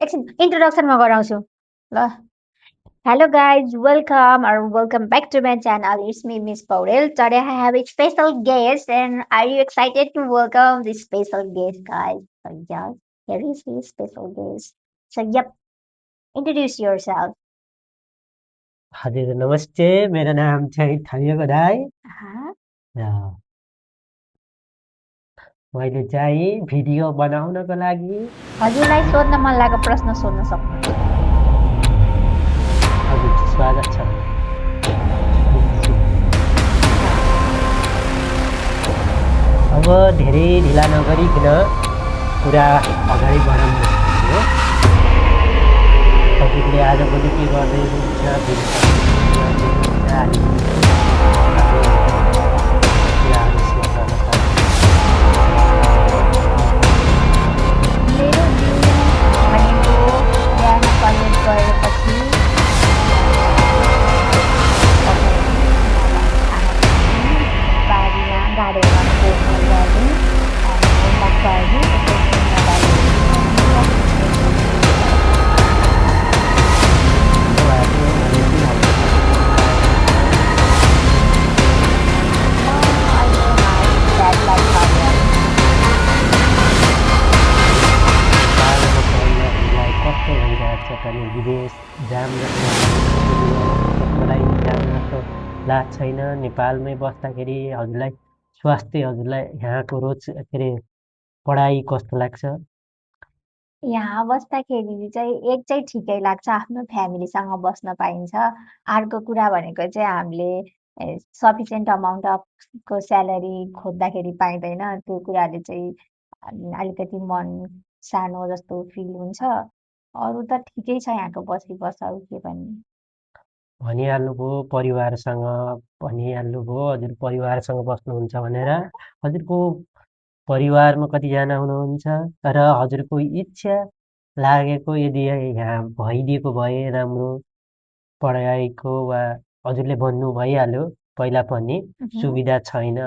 एकछिन इन्ट्रोडक्सन म गराउँछु ल। Hello guys, welcome back to my channel. It's me, Miss Paurel. Today I have a special guest, and are you excited to welcome this special guest, guys? So yeah, here is his special guest. So yep, introduce yourself. हजुर नमस्ते, मेरो नाम चाहिँ थामिएको दाई। Uh-huh. मैले चाहिँ video बनाउनको लागि हजुरलाई सोध्न मन लागेको प्रश्न सोध्न सक्नुहुन्छ। हजुर स्वागत छ। अब धेरै ढिला नगरिकन कुरा अगाडि बढाउनु हो। हजुरले आजभोलि के गर्दै हुनुहुन्छ मेरो दिन भनेको बिहान कलेज गएपछि बारीमा गार्डनमा कोर्न जाने अनि होमवर्क गर्ने कस्तो भइरहेको छ पनि विदेश जाम मलाई जाम जस्तो लाग्छ छैन। नेपालमै बस्दाखेरि हजुरलाई स्वास्थ्य हजुरलाई यहाँको रोज के अरे पढाइ कस्तो लाग्छ? यहाँ बस्दाखेरि चाहिँ एक चाहिँ ठिकै लाग्छ, आफ्नो फ्यामिलीसँग बस्न पाइन्छ। अर्को कुरा भनेको चाहिँ हामीले सफिसियन्ट अमाउन्ट अफ को स्यालेरी खोज्दाखेरि पाइँदैन। त्यो कुराले चाहिँ अलिकति मन सानो जस्तो फिल हुन्छ। अरू त ठिकै छ यहाँको बसी-बसाउ के भन्ने। भनिहाल्नुभयो परिवारसँग भनिहाल्नुभयो हजुर परिवारसँग बस्नुहुन्छ भनेर। हजुरको परिवारमा कतिजना हुनुहुन्छ? र हजुरको इच्छा लागेको यदि यहाँ भइदिएको भए राम्रो पढाइको वा हजुरले भन्नु भइहाल्यो पहिला पनि सुविधा छैन।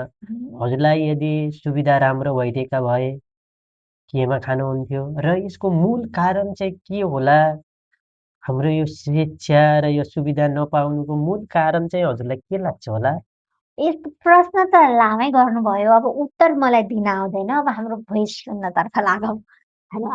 हजुरलाई यदि सुविधा राम्रो भइदिएका भए केमा खानुहुन्थ्यो र यसको मूल कारण चाहिँ के होला? हाम्रो यो शिक्षा र यो सुविधा नपाउनुको मूल कारण चाहिँ हजुरलाई के लाग्छ होला? यस्तो प्रश्न त लामै गर्नुभयो। अब उत्तर मलाई दिन आउँदैन। अब हाम्रो भोइस सुन्नतर्फ लागौँ। हेलो